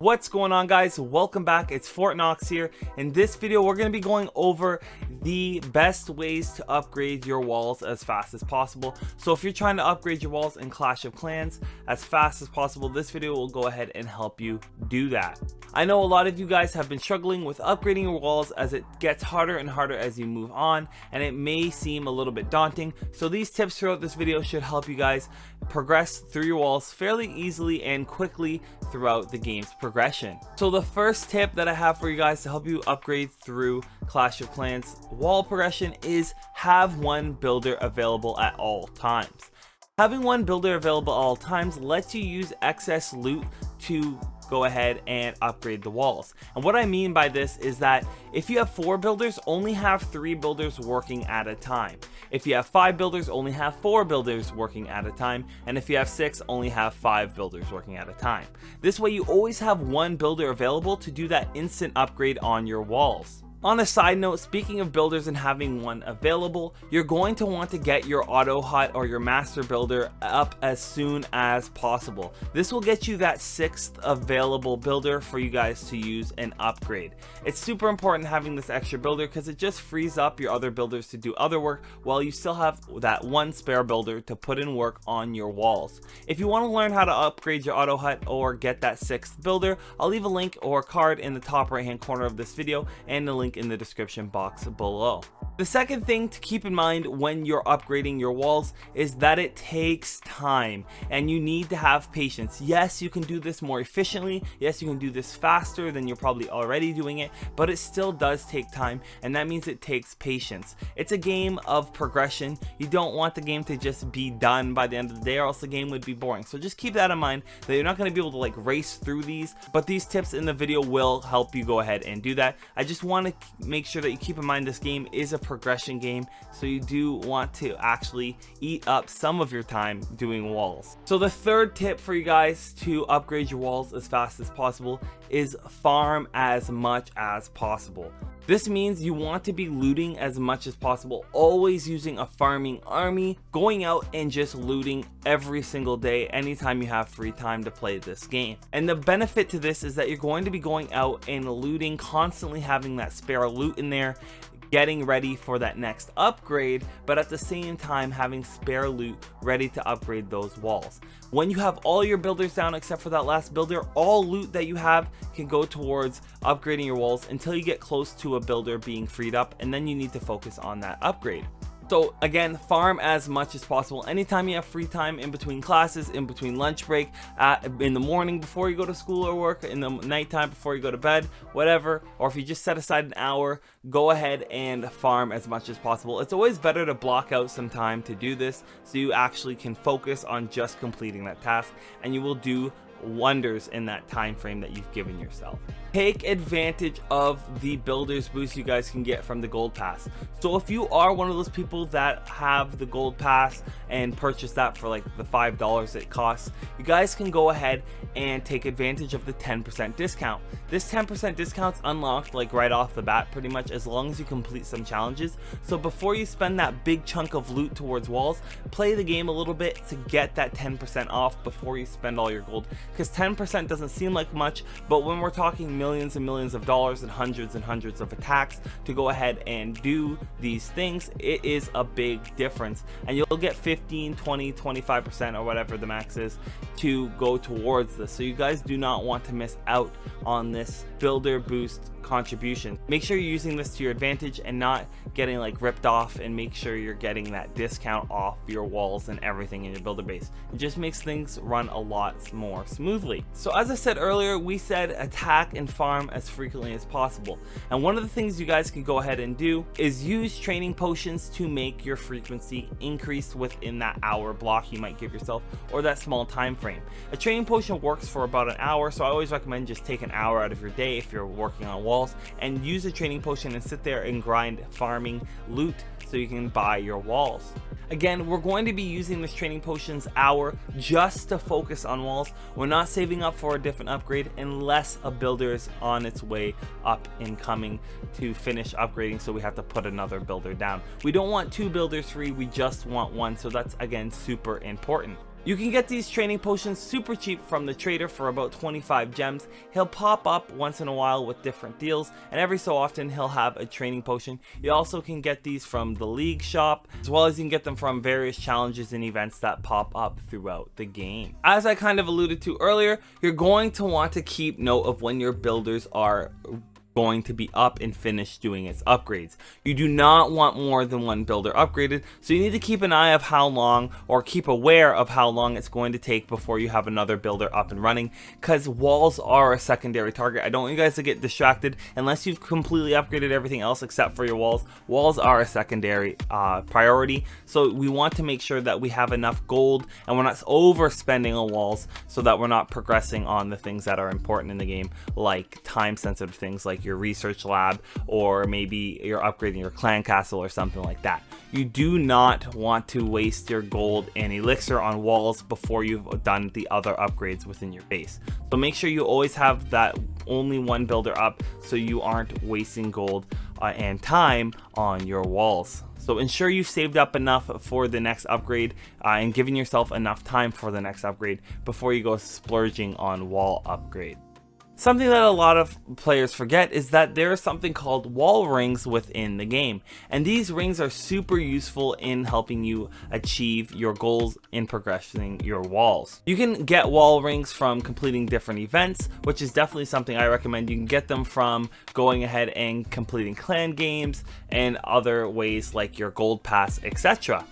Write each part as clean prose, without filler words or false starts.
What's going on, guys? Welcome back. It's Fort Knox here. In this video we're going to be going over the best ways to upgrade your walls as fast as possible. So if you're trying to upgrade your walls in Clash of Clans as fast as possible, this video will go ahead and help you do that. I know a lot of you guys have been struggling with upgrading your walls as it gets harder and harder as you move on, and it may seem a little bit daunting. So these tips throughout this video should help you guys progress through your walls fairly easily and quickly throughout the game's progression. So the first tip that I have for you guys to help you upgrade through Clash of Clans wall progression is have one builder available at all times. Having one builder available at all times lets you use excess loot to go ahead and upgrade the walls. And what I mean by this is that if you have 4 builders, only have 3 builders working at a time. If you have 5 builders, only have 4 builders working at a time. And if you have 6, only have 5 builders working at a time. This way you always have one builder available to do that instant upgrade on your walls. On a side note, speaking of builders and having one available, you're going to want to get your OTTO Hut or your master builder up as soon as possible. This will get you that 6th available builder for you guys to use and upgrade. It's super important having this extra builder because it just frees up your other builders to do other work while you still have that one spare builder to put in work on your walls. If you want to learn how to upgrade your OTTO Hut or get that 6th builder, I'll leave a link or a card in the top right hand corner of this video and the link in the description box below. The second thing to keep in mind when you're upgrading your walls is that it takes time and you need to have patience. Yes, you can do this more efficiently. Yes, you can do this faster than you're probably already doing it, but it still does take time, and that means it takes patience. It's a game of progression. You don't want the game to just be done by the end of the day, or else the game would be boring. So just keep that in mind, that you're not going to be able to like race through these, but these tips in the video will help you go ahead and do that. I just want to make sure that you keep in mind this game is a progression game, so you do want to actually eat up some of your time doing walls. So the third tip for you guys to upgrade your walls as fast as possible is farm as much as possible. This means you want to be looting as much as possible, always using a farming army, going out and just looting every single day anytime you have free time to play this game. And the benefit to this is that you're going to be going out and looting, constantly having that spare loot in there, getting ready for that next upgrade, but at the same time having spare loot ready to upgrade those walls. When you have all your builders down except for that last builder, all loot that you have can go towards upgrading your walls until you get close to a builder being freed up, and then you need to focus on that upgrade. So again, farm as much as possible. Anytime you have free time in between classes, in between lunch break, in the morning before you go to school or work, in the nighttime before you go to bed, whatever, or if you just set aside an hour, go ahead and farm as much as possible. It's always better to block out some time to do this so you actually can focus on just completing that task, and you will do wonders in that time frame that you've given yourself. Take advantage of the builders boost you guys can get from the gold pass. So if you are one of those people that have the gold pass and purchase that for like the $5 it costs, you guys can go ahead and take advantage of the 10% discount. This 10% discount's unlocked like right off the bat pretty much, as long as you complete some challenges. So before you spend that big chunk of loot towards walls, play the game a little bit to get that 10% off before you spend all your gold, because 10% doesn't seem like much, but when we're talking millions and millions of dollars and hundreds of attacks to go ahead and do these things, it is a big difference, and you'll get 15, 20, 25% or whatever the max is to go towards this. So you guys do not want to miss out on this builder boost contribution. Make sure you're using this to your advantage and not getting like ripped off, and make sure you're getting that discount off your walls and everything in your builder base. It just makes things run a lot more smoothly. So as I said earlier, we said attack and farm as frequently as possible, and one of the things you guys can go ahead and do is use training potions to make your frequency increase within that hour block you might give yourself, or that small time frame. A training potion works for about an hour, so I always recommend just take an hour out of your day if you're working on walls and use a training potion and sit there and grind farming loot so you can buy your walls. Again, we're going to be using this training potions hour just to focus on walls. We're not saving up for a different upgrade unless a builder is on its way up and coming to finish upgrading, so we have to put another builder down. We don't want 2 builders free, we just want 1, so that's again super important. You can get these training potions super cheap from the trader for about 25 gems. He'll pop up once in a while with different deals, and every so often he'll have a training potion. You also can get these from the league shop, as well as you can get them from various challenges and events that pop up throughout the game. As I kind of alluded to earlier, you're going to want to keep note of when your builders are going to be up and finished doing its upgrades. You do not want more than one builder upgraded, so you need to keep an eye of how long, or keep aware of how long it's going to take before you have another builder up and running, because walls are a secondary target. I don't want you guys to get distracted unless you've completely upgraded everything else except for your walls. Walls are a secondary priority, so we want to make sure that we have enough gold and we're not overspending on walls, so that we're not progressing on the things that are important in the game, like time sensitive things like your research lab, or maybe you're upgrading your clan castle or something like that. You do not want to waste your gold and elixir on walls before you've done the other upgrades within your base. So make sure you always have that only one builder up, so you aren't wasting gold and time on your walls. So ensure you've saved up enough for the next upgrade and giving yourself enough time for the next upgrade before you go splurging on wall upgrade. Something that a lot of players forget is that there is something called wall rings within the game, and these rings are super useful in helping you achieve your goals in progressing your walls. You can get wall rings from completing different events, which is definitely something I recommend. You can get them from going ahead and completing clan games and other ways like your gold pass, etc.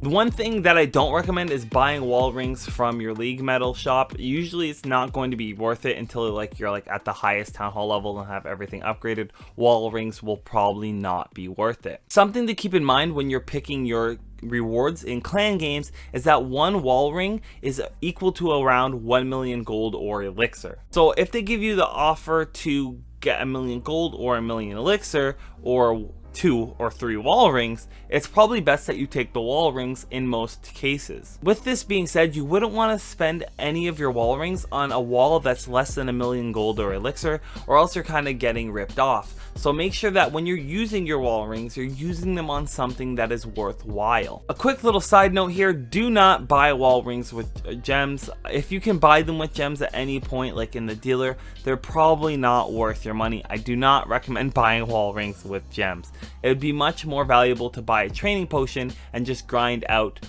The one thing that I don't recommend is buying wall rings from your league medal shop. Usually it's not going to be worth it until you're at the highest town hall level and have everything upgraded. Wall rings will probably not be worth it. Something to keep in mind when you're picking your rewards in clan games is that one wall ring is equal to around 1 million gold or elixir. So if they give you the offer to get 1 million gold or 1 million elixir, or 2 or 3 wall rings, it's probably best that you take the wall rings in most cases. With this being said, you wouldn't want to spend any of your wall rings on a wall that's less than 1 million gold or elixir, or else you're kind of getting ripped off. So make sure that when you're using your wall rings, you're using them on something that is worthwhile. A quick little side note here, do not buy wall rings with gems. If you can buy them with gems at any point, like in the dealer, they're probably not worth your money. I do not recommend buying wall rings with gems. It would be much more valuable to buy a training potion and just grind out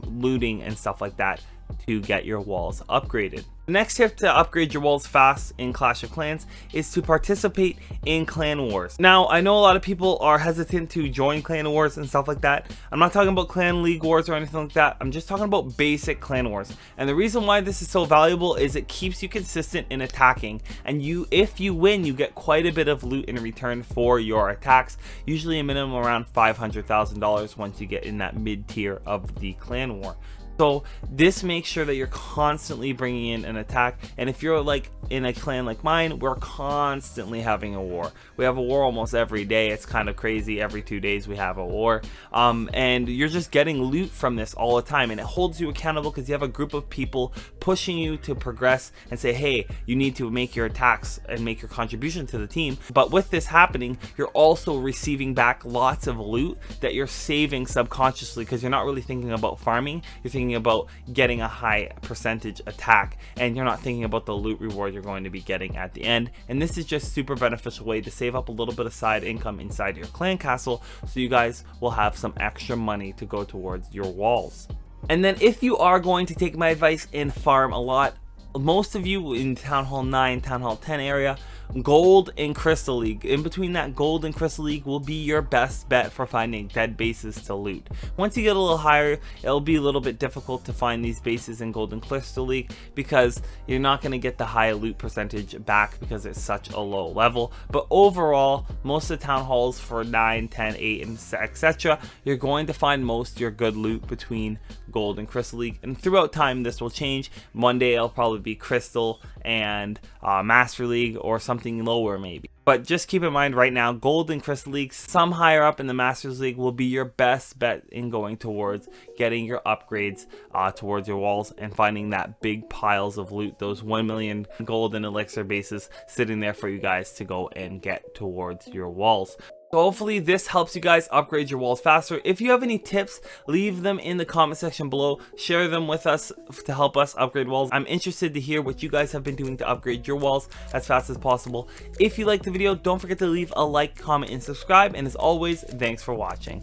looting and stuff like that to get your walls upgraded. The next tip to upgrade your walls fast in Clash of Clans is to participate in clan wars. Now, I know a lot of people are hesitant to join clan wars and stuff like that. I'm not talking about clan league wars or anything like that. I'm just talking about basic clan wars. And the reason why this is so valuable is it keeps you consistent in attacking. And if you win, you get quite a bit of loot in return for your attacks. Usually a minimum around $500,000 once you get in that mid tier of the clan war. So this makes sure that you're constantly bringing in an attack, and if you're like in a clan like mine, we're constantly having a war. We have a war almost every day. It's kind of crazy. Every 2 days we have a war, and you're just getting loot from this all the time, and it holds you accountable because you have a group of people pushing you to progress and say, hey, you need to make your attacks and make your contribution to the team. But with this happening, you're also receiving back lots of loot that you're saving subconsciously, because you're not really thinking about farming. You're thinking about getting a high percentage attack, and you're not thinking about the loot reward you're going to be getting at the end. And this is just super beneficial way to save up a little bit of side income inside your clan castle, so you guys will have some extra money to go towards your walls. And then if you are going to take my advice and farm a lot, most of you in Town Hall 9, Town Hall 10 area, Gold and Crystal League. In between that, Gold and Crystal League will be your best bet for finding dead bases to loot. Once you get a little higher, it'll be a little bit difficult to find these bases in Gold and Crystal League, because you're not going to get the high loot percentage back because it's such a low level. But overall, most of the town halls for 9, 10, 8, and etc., you're going to find most your good loot between Gold and Crystal League. And throughout time, this will change. One day it'll probably be Crystal and Master League, or something lower maybe. But just keep in mind right now, Gold and Crystal League, some higher up in the Masters League, will be your best bet in going towards getting your upgrades towards your walls and finding that big piles of loot, those 1 million gold and elixir bases sitting there for you guys to go and get towards your walls. So hopefully this helps you guys upgrade your walls faster. If you have any tips, leave them in the comment section below. Share them with us to help us upgrade walls. I'm interested to hear what you guys have been doing to upgrade your walls as fast as possible. If you liked the video, don't forget to leave a like, comment, and subscribe. And as always, thanks for watching.